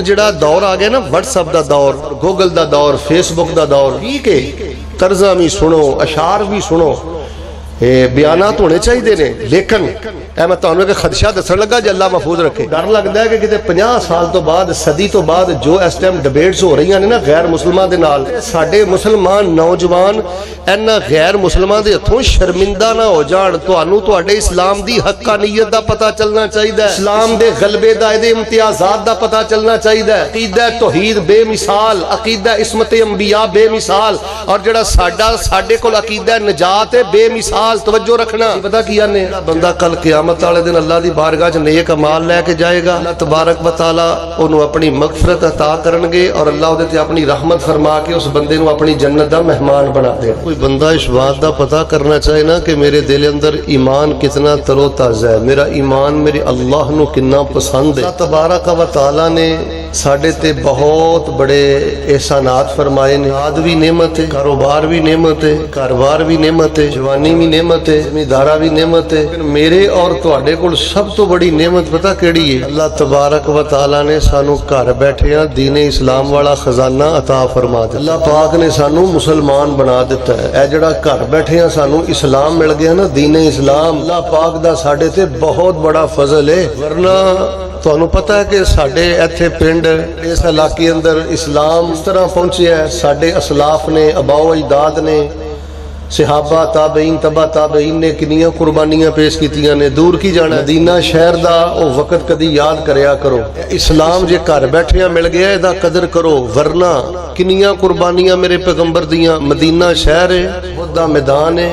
हुण जिहड़ा दौर आ गया ना व्हाट्सएप का दौर, गूगल का दौर, फेसबुक का दौर, ठीक है तर्जा भी सुनो, अशार भी सुनो, बयानात होने चाहिए ने, लेकिन मैं तुहानू एक खदशा दसन लगा जो अल्लाह महफूज रखे। डर लगता है कि किते 50 साल तो बाद, सदी तो बाद जो इस टाइम डिबेट्स हो रही ने ना गैर मुसलमान दे नाल, साडे मुसलमान नौजवान इन्हां गैर मुसलमान दे हथों शर्मिंदा ना हो जाण। तुहानू तुहाडे इस्लाम दी हक्कानियत दा पता चलना चाहिए, इस्लाम दे गलबे दा, इहदे इम्तियाजात दा पता चलना चाहिए। अकीदा तौहीद बेमिसाल, अकीदा इस्मत अंबिया बेमिसाल, और जिहड़ा साडे कोल अकीदा नजात है बेमिसाल। तवज्जो रखना, पता की आने बंदा कल क़यामत वाले दिन अल्लाह दी बारगाह च नेक अमाल लैके जाएगा, अल्लाह तबारक व तआला उन्होंने अपनी मगफरत अता करनगे और अल्लाह उहदे ते अपनी रहमत फरमा के उस बंदे नूं अपनी जन्नत दा मेहमान बना दे। कोई बंदा इस बात दा पता करना चाहे ना कि मेरे दिल अंदर ईमान कितना तरोताज़ा है, मेरा ईमान मेरे अल्लाह नूं कितना पसंद है। अल्लाह तबारक व तआला ने साडे ते बहुत बड़े एहसानात फरमाए ने। औलाद भी नेमत है, कारोबार भी नेमत है, घर-बार भी नेमत है, जवानी भी नेमत है, ज़मींदारा भी नेमत है। मेरे और तुहाडे कोल सब तो बड़ी नेमत पता केड़ी है? अल्लाह तबारक व तआला ने सानू घर बैठे दीने इस्लाम वाला खजाना अता फरमा दिता। अल्लाह पाक ने सानू मुसलमान बना दिता है। यह जिहड़ा घर बैठे सानू इस्लाम मिल गया ना, दीने इस्लाम, अल्लाह पाक दा साडे ते बहुत बड़ा फजल है। वरना तुहानू पता है कि साडे इत्थे पिंड इस इलाके अंदर इस्लाम इस तरह पहुंचे है, साडे असलाफ ने, अबाओ अजदाद ने, सहाबा ताबईन तबा ताबईन ने कितनियां कुर्बानियां पेश कीतियां ने। दूर की जाना, मदीना शहर दा वो वक्त कदी याद करया करो। इस्लाम जे घर बैठिया मिल गया, इहदा कदर करो, वरना कितनियां कुर्बानियां मेरे पैगंबर दियां। मदीना शहर है, उहद दा मैदान है,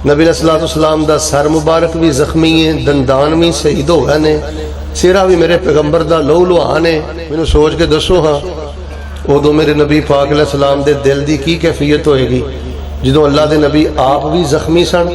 नबी अलैहिस्सलातु वस्सलाम दा सर मुबारक भी जख्मी है, दंदान भी शहीद हो गए ने, सिरा भी मेरे पैगंबर दा लहू लुहान है। मैनू सोच के दसो हाँ उदों मेरे नबी पाक अलैहिस्सलाम दे दिल दी की कैफियत होएगी जो अल्लाह के नबी आप भी जख्मी सन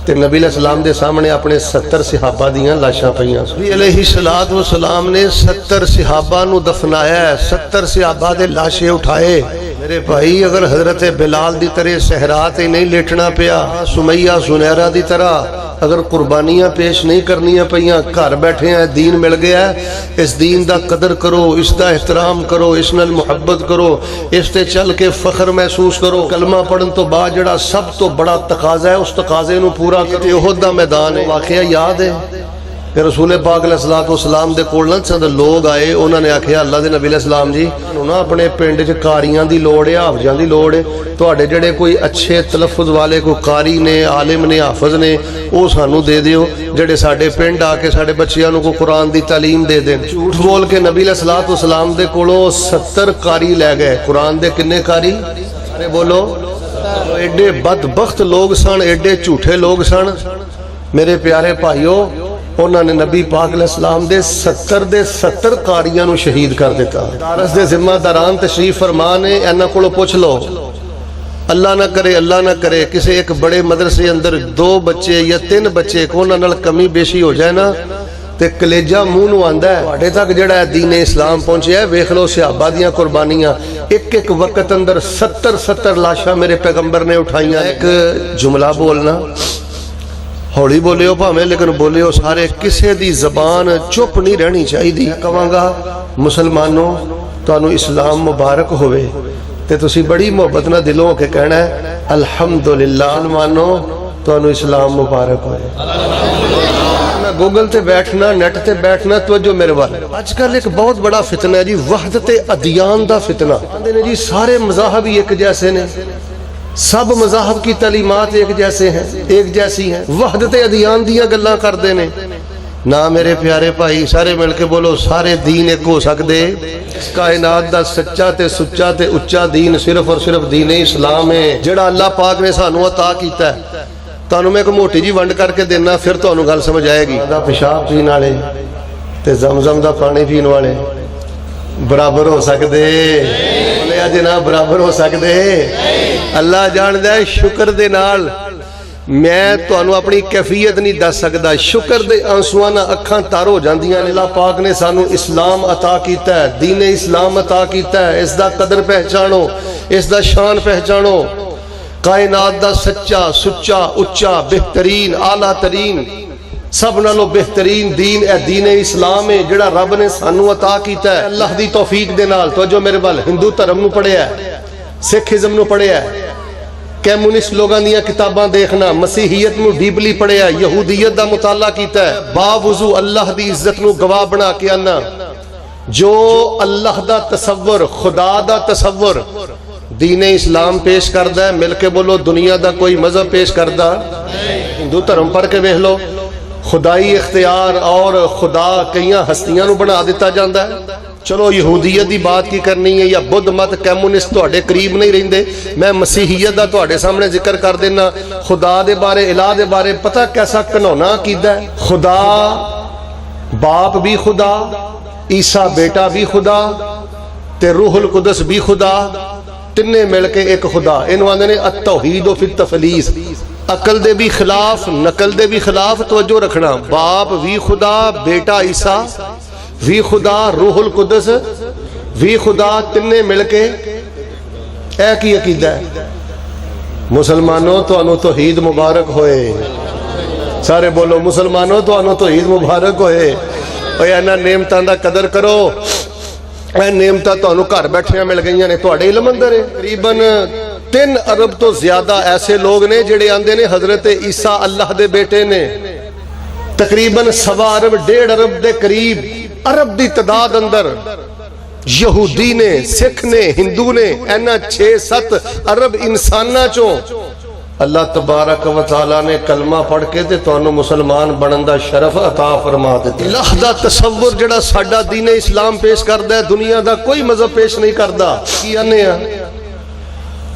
ते नबी अलैहिस्सलाम दे सामने अपने 70 सहाबा दियां लाशां पईयां। नबी अलैहिस्सलातु वस्सलाम ने 70 सहाबा नू दफनाया, 70 सहाबा दे लाशे उठाए। मेरे भाई अगर हजरत बिलाल दी तरह सहरा ते नहीं लेटना पिया, सुमैया सुनैरा दी तरह अगर कुर्बानियां पेश नहीं करनियां पईयां, घर बैठे हैं, दीन मिल गया है, इस दीन दा कदर करो, इसका एहतराम करो, इस नाल मुहब्बत करो, इस ते चल के फख्र महसूस करो। कलमा पढ़न तो बाद जिहड़ा सब तो बड़ा तकाजा है, उस तकाजे नूं पूरा करो। उहद दा मैदान है, वाकया याद है कि रसूल पाक अलैहिस्सलातु वस्सलाम दे कोल ना चंद लोग आए, उन्होंने आख्या अल्लाह दे नबी अलैहिस्सलाम जी ना अपने पिंड च कारियां दी लोड़ है, हाफजां दी लोड़ है, तुहाडे जिहड़े कोई अच्छे तलफ्फुज़ वाले कोई कारी ने, आलिम ने, हाफिज ने, वो सानू दे दिओ, जिहड़े साडे पिंड आके साडे बच्चियां नूं कोई कुरान दी तालीम दे देन। झूठ बोल के नबी अलैहिस्सलातु वस्सलाम दे कोलों 70 कारी लै गए। कुरान दे किन्ने कारी? अरे बोलो, एडे बदबख्त लोग सन, एडे झूठे लोग सन मेरे प्यारे भाईओ। उन्होंने नबी पाक अलैहिस्सलाम दे 70 कारियां नूं शहीद कर दिता। दारस दे जिम्मेदारान तशरीफ फरमा ने, इन्हां कोलों पुछ लो, अल्लाह ना करे, अल्लाह ना करे किसी एक बड़े मदरसे अंदर 2 बच्चे या 3 बच्चे को उन्हां नाल कमी बेशी हो जाए ना, ते कलेजा मूँह नूं आंदा है। तुहाडे तक जिहड़ा दीन इस्लाम पहुंचिया, वेख लो सहाबा दियां कुर्बानियां, एक वक्त अंदर 70 लाशां मेरे पैगंबर ने उठाइयां। एक जुमला बोलना, हौली बोलियो भावें, लेकिन बोलियो सारे, किसी दी जबान चुप नहीं रहनी चाहिए। कहांगा मुसलमानों तुहानू इस्लाम मुबारक होवे, ते तुसी बड़ी मुहब्बत नाल दिलों के कहना है अल्हम्दुलिल्लाह। मुसलमानों तुहानू इस्लाम मुबारक होवे। गूगल ते बैठना, नेट ते बैठना, तवज्जो मेरे वाल। आजकल एक बहुत बड़ा फितना है जी, वहदत अदियान दा फितना। कहते ने जी सारे मज़ाहब ही एक जैसे ने, सब मज़ाहब की तालीमात एक जैसे हैं, एक जैसी हैं, वहदत अदियान दियां गल्लां करदे ने ना। मेरे प्यारे भाई सारे मिल के बोलो, सारे दीन एक हो सकदे? कायनात दा सच्चा ते सुच्चा ते उच्चा दीन सिर्फ और सिर्फ दीन इस्लाम है, जिहड़ा अल्लाह पाक ने सानू अता कीता है। तुहानू मैं एक मोटी जी वंड करके देना, फिर तुहानू गल समझ आएगी। पेशाब पीने वाले ते ज़मज़म दा पानी पीने वाले बराबर हो सकते? जनाब बराबर हो सकते? अल्लाह जानदा है। शुक्र दे नाल मैं तुहानू अपनी कैफियत नहीं दस सकदा, शुक्र दे आंसुआं नाल अखां तर हो जांदियां ने। अल्लाह पाक ने सानू इस्लाम अता कीता है, दीन इस्लाम अता कीता है, इसदा कदर पहचानो, इसदा शान पहचानो। कायनात दा सच्चा सुच्चा उच्चा बेहतरीन आला तरीन सब नालों बेहतरीन दीन है दीन इस्लाम है जिहड़ा रब ने सानू अता कीता है अल्लाह दी तौफीक दे नाल। तो जो मेरे वाल हिंदू धर्म नू पढ़िया, सिखिज्म नू पढ़िया, कम्युनिस्ट लोगों दी किताबां देखना, मसीहियत नू डीपली पढ़िया, यहूदीयत दा मुताला कीता है, बावजू अल्लाह दी इज्जत नू गवाह बना के आना। जो अल्लाह दा तसव्वुर, खुदा दा तसव्वुर दीन इस्लाम पेश करदा है, मिल के बोलो दुनिया दा कोई मजहब पेश करदा। हिंदू धर्म पढ़ के वेख लो, खुदाई इख्तियार और खुदा कई हस्तियां नू बना दिता जाता है। चलो यहूदीयत की बात की करनी है या बुद्ध मत कम्युनिस्ट तुहाडे करीब नहीं रहिंदे, मैं मसीहियत का तुहाडे सामने जिक्र कर देना। खुदा दे बारे, इलाह दे बारे पता कैसा घनौना अकीदा है। खुदा बाप भी खुदा, ईसा बेटा भी खुदा, ते रूहुल कुदस भी खुदा, तिन्ने मिलके एक खुदा। इन्हू आंदे ने अत-तौहीद फित तफलीस, अकल दे भी खिलाफ, नकल दे भी खिलाफ। तवज्जो रखना, बाप भी खुदा, बेटा ईसा भी खुदा, रूहुल कुदस भी खुदा, तिन्ने मिलके ऐ की अकीदा है। मुसलमानों तुहानू तौहीद मुबारक होए, सारे बोलो मुसलमानों तुहानू तौहीद मुबारक होए। इन्हां नेमतां दा कदर करो, ਇਹ नेमतां तुहानू घर बैठिया मिल गई ने, तुहाडे इल्म अंदर है। तकरीबन 3 अरब तो ज्यादा ऐसे लोग ने जिहड़े आंदे ने हजरत ईसा अल्लाह दे बेटे ने। तकरीबन 1.25 अरब 1.5 अरब दे करीब अरब दी तादाद अंदर यहूदी ने, सिख ने, हिंदू ने, इन्हां 6-7 अरब इंसानां चों अल्लाह तबारक व तआला ने कलमा पढ़ के ते तुहानू मुसलमान बनन दा शरफ अता फरमा दिता। अल्लाह दा तसव्वुर जिहड़ा साडा दीन इस्लाम पेश करदा है, दुनिया दा कोई मजहब पेश नहीं करदा। की आने आ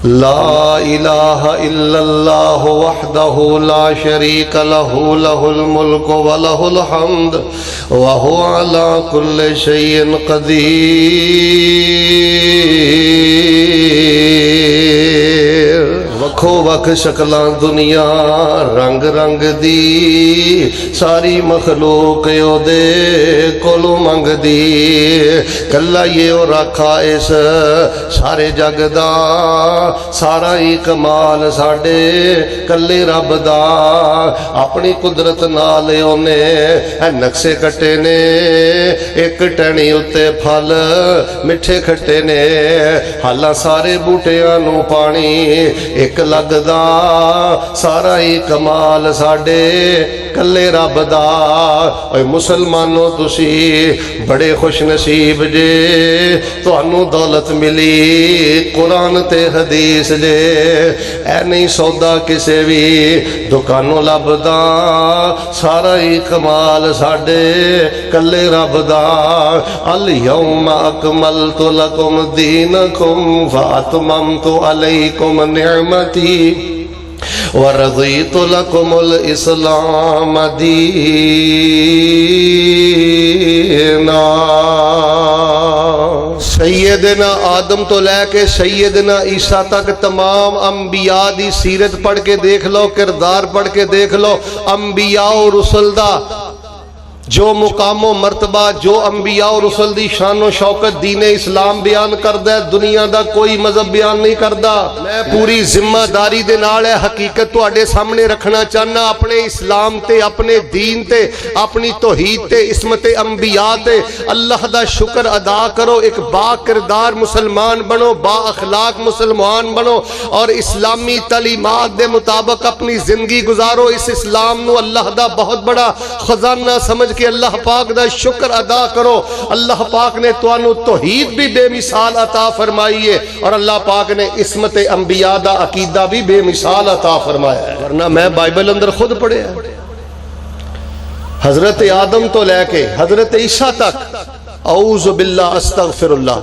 ला इलाहा इल्लल्लाह वहदहु ला शरीक लहु लहुल मुल्कु व लहुल हम्द व हुवा अला कुल्लि शैइन कदीर। वखो वख शक्लां दुनिया रंग रंग दी, सारी मखलूक ओदे कोलों मंगदी। कल्ला ये ओ रखा इस सारे जग दा, सारा ही कमाल साडे कल्ले रब दा। अपनी कुदरत नाल ओने नक्शे कट्टे ने, एक टहनी उत्ते फल मिठे खट्टे ने। हालां सारे बूटियां नू पानी एक लगदा, सारा ही कमाल साडे कल्ले रब दा। ओए मुसलमानों तुसी बड़े खुश नसीब जे, तुहानू दौलत मिली कुरान ते हदीस जे। ऐ नहीं सौदा किसे भी दुकानों लभदा, सारा ही कमाल साडे कल्ले रब दा। अल यौमा अकमलतु लकुम दीनकुम व अतममतु अलैकुम निअमती व रज़ीतु लकुमुल इस्लाम दीना। सैयदना आदम तो लैके सैयदना ईसा तक तमाम अंबिया दी सीरत पढ़ के देख लो, किरदार पढ़ के देख लो। अंबिया और रुसल दा जो मुकामो मर्तबा, जो अंबिया और रुसल दी शानो शौकत दीन इस्लाम बयान करदा है, दुनिया दा कोई मजहब बयान नहीं करदा। मैं पूरी जिम्मेदारी दे नाल है हकीकत तुहाडे सामने रखना चाहना। अपने इस्लाम ते, अपने दीन ते, अपनी तौहीद ते, इस्मत अंबिया ते अल्लाह दा शुक्र अदा करो। एक बा किरदार मुसलमान बनो, बा अखलाक मुसलमान बनो और इस्लामी तालीमात दे मुताबिक अपनी जिंदगी गुजारो। इस इस्लाम नू अल्लाह दा बहुत बड़ा खजाना समझ के अल्लाह पाक दा शुक्र अदा करो। अल्लाह पाक ने तुहानू तौहीद भी बेमिसाल अता फरमाई है और अल्लाह पाक ने इस्मत अंबिया दा अकीदा भी बेमिसाल अता फरमाया है। वरना मैं बाइबल अंदर खुद पढ़िया, हजरत आदम तो लैके हजरत ईसा तक औज़ु बिल्लाह अस्तगफिरुल्लाह,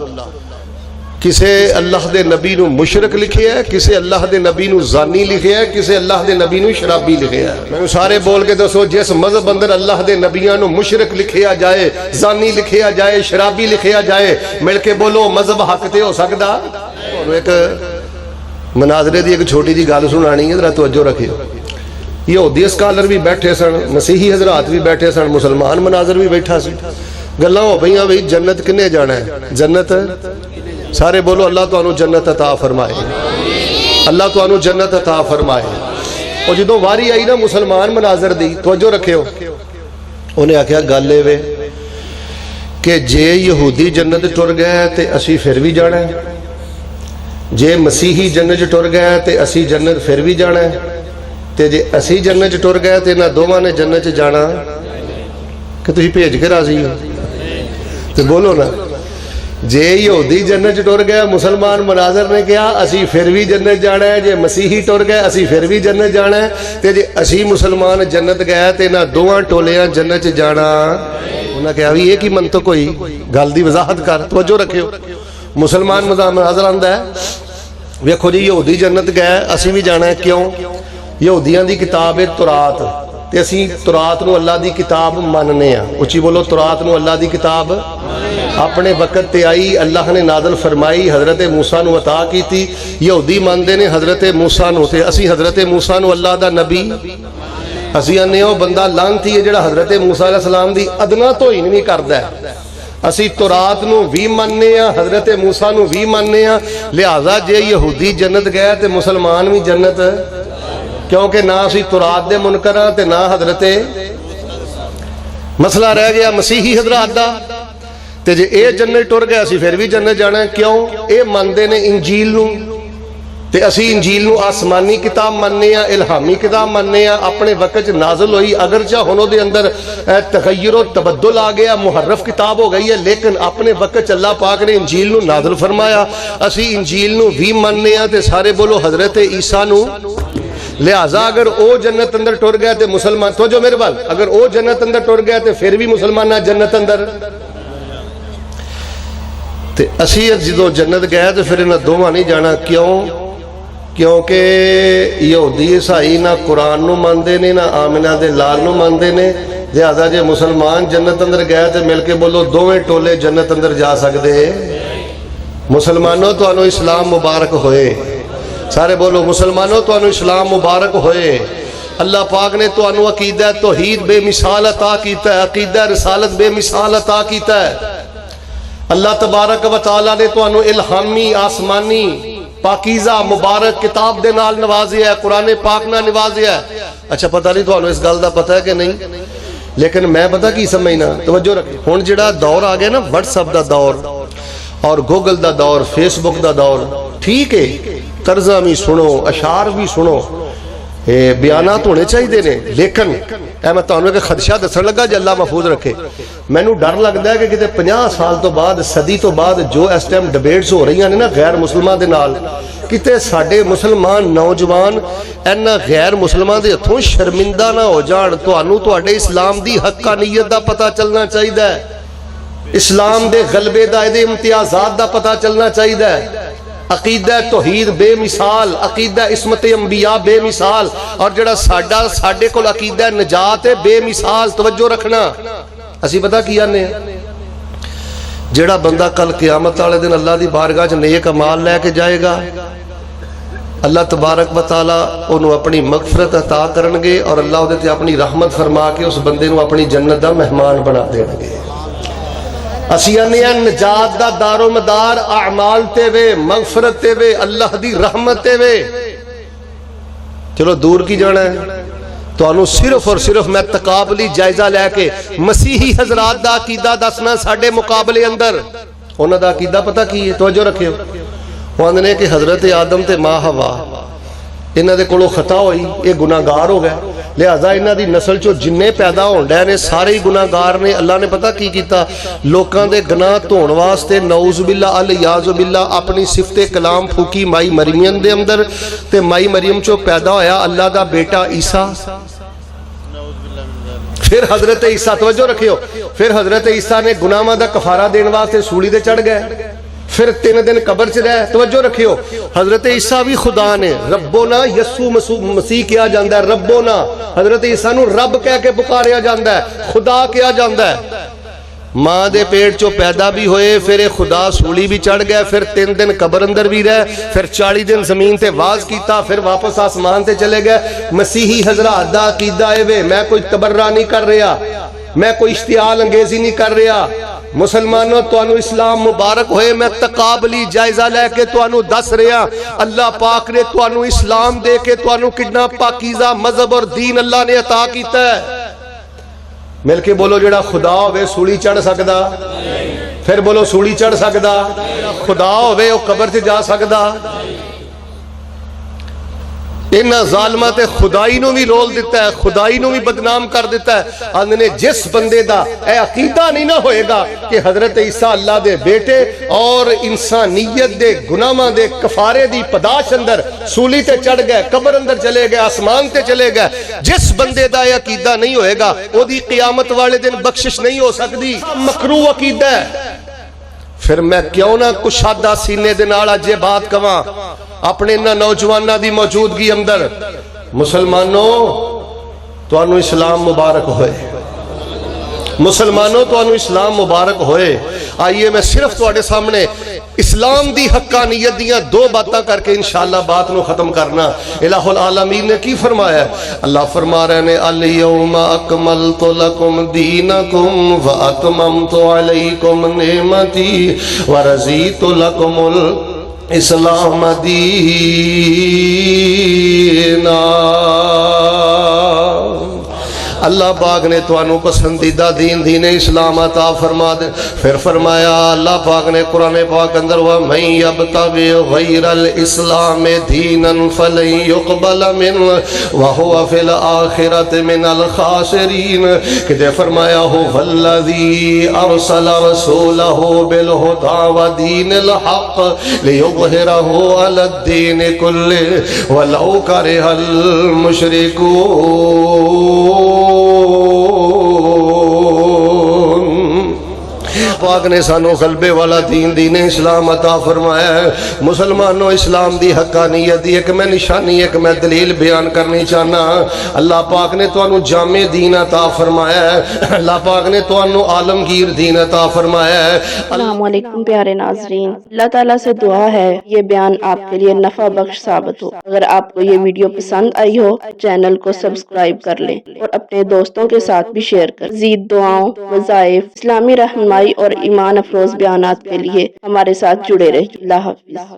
किसे अल्लाह दे नबी नू मुशरक लिखे है, किसे अल्लाह दे नबी नू जानी लिखे है, किसे अल्लाह दे नबी नू शराबी लिखे है। मैं सारे बोल के दसो, जिस मजहब अंदर अल्लाह दे नबियां नू मुशरक लिखिया जाए, जानी लिखिया जाए, शराबी लिखिया जाए, मिल के बोलो मजहब हक ते हो सकदा? एक मनाजरे दी एक छोटी जी गल सुनानी है, जरा तवज्जो रखियो। यहूदी स्कॉलर भी बैठे सन, मसीही हजरात भी बैठे सन, मुसलमान मनाजर भी बैठा सी। गल्लां हो पईयां बई जन्नत किन्ने जाना है? जन्नत सारे बोलो अल्लाह तुहानू जन्नत अता फरमाए, अल्लाह तुहानू जन्नत अता फरमाए। और जो वारी आई ना मुसलमान मनाजर दी, तवज्जो रखियो, उन्हें आख्या गल ये वे कि जे यहूदी जन्नत टुर गए तो असी फिर भी जाना है, जे मसीही जन्नत टुर गए तो असी जन्नत फिर भी जाना है, तो जे असी जन्नत टुर गए तो इन्होंने दोवां ने जन्नत जाना कि तुसीं भेज के राजी हो? तो बोलो ना, जे यहूदी जन्नत टुर गया, मुसलमान मनाजर ने कहा असी फिर भी जन्नत जाना है, जे मसीही टुर गए असी फिर भी जन्नत जाना है, तो जे असी मुसलमान जन्नत गए तो इन्होंने दोवां टोलियां जन्नत जाना। उन्हें कहा भी ये की मंतक होई, गल की वजाहत कर, तवज्जो रखियो। मुसलमान मनाजर आंदा है, वेखो जी यहूदी जन्नत गए असी भी जाना है, क्यों? यहूदियों की किताब है तुरात, तो असी तुरात नूं अल्लाह की किताब मानने आ। उची बोलो, तुरात नूं अल्लाह की किताब अपने वक्त ते आई, अल्लाह ने नादल फरमाई, हज़रत मूसा नूं अता की थी। यहूदी मानते ने हज़रत मूसा नूं, ते असी हज़रत मूसा नूं अल्लाह दा नबी। असी आने वो बंदा लानती है जिहड़ा हज़रत मूसा अलैहिस्सलाम दी अदना तोहीन भी करदा है। असी तुरात नूं भी मानने आ, हज़रत मूसा नूं भी मानने आ। लिहाजा जे यहूदी जन्नत गए तो मुसलमान भी जन्नत, क्योंकि ना असी तुरात दे मुनकर हां ते ना हज़रत। मसला रह गया मसीही हज़रात दा, ते जे ये जन्नत टुर गए असी फिर भी जन्नत जाना है, क्यों? ये मानते ने इंजील नूं, ते असी इंजील नूं आसमानी किताब मानने आ, इल्हामी किताब मानने आ, अपने वक्त च नाज़िल होई। अगर चाह हुण उहदे अंदर तगय्युर तबद्दुल आ गया, मुहर्रफ किताब हो गई है, लेकिन अपने वक्त च अल्लाह पाक ने इंजील नूं नाज़िल फरमाया। असी इंजील नूं भी मानने आ, ते सारे बोलो हज़रत ईसा नूं। लिहाजा अगर वो जन्नत अंदर टुर गया तो मुसलमान, तो जो मेरे बाल, अगर वो जन्नत अंदर टुर गया तो फिर भी मुसलमान जन्नत अंदर। तो असी जो जन्नत गए तो फिर इन्हें दोवां नहीं जाना, क्यों? क्योंकि यहूदी ईसाई ना कुरान नूं मानते ने, ना आमिना दे लाल नूं मानते ने। लिहाजा जे मुसलमान जन्नत अंदर गए तो मिल के बोलो दोवें टोले जन्नत अंदर जा सकते। मुसलमानों तुहानू इस्लाम मुबारक होए, सारे बोलो मुसलमानों तुहानू इस्लाम मुबारक होए। अल्लाह पाक ने तुहानू अकीदा तौहीद बेमिसाल अता कीता है, अकीदा रिसालत बेमिसाल अता कीता है। अल्लाह तबारक व तआला ने तुहानू इल्हामी आसमानी पाकीज़ा मुबारक किताब दे नाल नवाजिया है, कुरान पाक नाल नवाजिया है। अच्छा पता नहीं तुहानू इस गल दा पता है कि नहीं, लेकिन मैं पता की समझना, तवज्जो रख। हुण जिहड़ा दौर आ गया ना व्हाट्सएप दा दौर और गूगल दा दौर, फेसबुक दा दौर, ठीक है तर्जा भी सुनो, अशार भी सुनो, बयानात होने चाहिए ने, लेकिन मैं तुहानू एक खदशा दसन लगा, जे अल्लाह महफूज रखे। मैनू डर लगता है कि किते 50 साल तो बाद, सदी तो बाद जो इस टाइम डिबेट्स हो रही हैं ना गैर मुसलमान दे नाल, किते साडे मुसलमान नौजवान इन्हां गैर मुसलमान दे हथों शर्मिंदा ना हो जाण। तुहानू तुहाडे इस्लाम दी हक्कानीयत दा पता चलना चाहिए, इस्लाम दे गलबे दा, इहदे इम्तियाजात दा पता चलना चाहिए। अकीदा तौहीद बेमिसाल, अकीदा इस्मत अंबिया बेमिसाल, और जिहड़ा साडे कोल अकीदा नजात है बेमिसाल। तवज्जो रखना, असी पता की आने जिहड़ा बंदा कल क़यामत वाले दिन अल्लाह दी बारगाह च नेक अमाल लैके जाएगा, अल्लाह तबारक व तआला उन्होंने अपनी मगफरत अता करनगे और अल्लाह उहदे ते अपनी रहमत फरमा के उस बंदे नूं अपनी जन्नत दा मेहमान बना देणगे। असी आने नजात दा दारो मदार अमाल ते वे, मगफरत ते वे, अल्लाह दी रहमत ते वे। चलो दूर की जाना है, तो सिर्फ और सिर्फ मैं तकाबली जायजा लैके मसीही हजरात दा अकीदा दसना। साडे मुकाबले अंदर उन्हां दा अकीदा पता की है, तवज्जो रखियो। वो आंदे ने कि हजरत आदम ते मां हवा इन्हां दे कोलों खता होई, ये गुनाहगार हो गए, लिहाजा इन्हां दी नस्ल चो जिन्ने पैदा होण डे ने सारे ही गुनाहगार ने। अल्लाह ने पता की कीता, लोकां दे गुनाह धोण वास्ते नऊज़ बिल्ला अल याज़ बिल्ला अपनी सिफते कलाम फूकी माई मरियम दे अंदर, ते माई मरियम चो पैदा होया अल्लाह दा बेटा ईसा। फिर हजरत ईसा, तवज्जो रखियो, फिर हजरत ईसा ने गुनाहां दा कफारा देने वास्ते सूली ते चढ़ गए, फिर 3 दिन कब्र च रहे। तवज्जो रखियो, हजरत ईसा भी खुदा ने, रब्बो ना यसू मसीह किया जाता है, रब्बो ना हजरत ईसा नूं रब कह के पुकारिया जाता है, खुदा किया जाता है। मां दे पेट चो पैदा भी होए, फिर खुदा सूली भी चढ़ गया, फिर 3 दिन कब्र अंदर भी रहे, फिर 40 दिन जमीन ते वाज किया, फिर वापस आसमान ते चले गए। मसीही हजरात दा अकीदा है वे, मैं कोई तबर्रा नहीं कर रहा, मैं कोई इश्तियाल अंगेजी नहीं कर रहा। मुसलमानों तुहानू इस्लाम मुबारक होए, मैं तकाबली जायजा लैके तुहानू दस रहा, अल्लाह पाक ने तुहानू इस्लाम दे के तुहानू कितना पाकीज़ा मजहब और दीन अल्लाह ने अता कीता है। मिल के बोलो, जेड़ा खुदा होवे सूली चढ़ सकदा? फिर बोलो, सूली चढ़ सकदा? खुदा होवे वो कबर च जा सकदा? इन्हां ज़ालिमां ते खुदाई नूं भी रोल दिता है, खुदाई नूं भी बदनाम कर दिता है। आंदे ने जिस बंदे दा यह अकीदा नहीं ना होएगा कि हजरत ईसा अल्लाह दे बेटे और इंसानियत दे गुनाहां दे कफारे दी पदाश अंदर सूली ते चढ़ गए, कबर अंदर चले गए, आसमान ते चले गए, जिस बंदे दा यह अकीदा नहीं होएगा ओदी क़यामत वाले दिन बख्शिश नहीं हो सकती। मकरू अकीदा है। फिर मैं क्यों ना कुशादा सीने दे नाल अज बात कवां अपने इन्हां नौजवानों की मौजूदगी अंदर। मुसलमानों, तुहानू इस्लाम मुबारक होए। मुसलमानों, तुहानू इस्लाम मुबारक होए। आइए मैं सिर्फ तुहाडे सामने इस्लाम दी हक्कानियत दियां दो बातां करके इंशाअल्लाह बात नू खत्म करना। इलाहुल आलमीन ने की फरमाया? अल्लाह फरमा रहे ने, अल यौमा अकमलतु लकुम दीनकुम व अतममतु अलैकुम निअमती व रज़ीतु लकुमुल इस्लाम दीना। अल्लाह पाक ने तुहानू पसंदीदा दीन दीने इस्लाम अता फरमा दे। फिर फरमाया अल्लाह पाक ने कुरान पाक अंदर, व मैं यबतगी गैरल इस्लाम दीनन फलन युक़बल मिन्हु व हुवा फिल आखिरति मिनल खासिरीन। कि फरमाया हो वल्लज़ी अरसल रसूलहु बिल हुदा व दीनिल हक़ लियुज़हिरहु अलद्दीन कुल्लिहि वलौ करिहल मुशरिकून। पाक ने सानू गलबे वाला दीन दीने इस्लाम अता फरमाया है। मुसलमानों, इस्लाम दी हक्कानियत दी एक मैं निशानी, एक मैं दलील बयान करनी चाहना। अल्लाह पाक ने तुहानू जामे दीन अता फरमाया है। अल्लाह पाक ने तुहानू आलमगीर दीन अता फरमाया है। अस्सलाम वालेकुम प्यारे नाज़रीन, अल्लाह ताला से दुआ है ये बयान आपके लिए नफा बख्श साबित हो। अगर आपको ये वीडियो पसंद आई हो तो चैनल को सब्सक्राइब कर लें और अपने दोस्तों के साथ भी शेयर कर। मज़ीद दुआओं, वज़ाइफ, इस्लामी रहनुमाई और ईमान अफरोज बयानात के लिए हमारे साथ जुड़े रहिए। अल्लाह हाफ़िज़।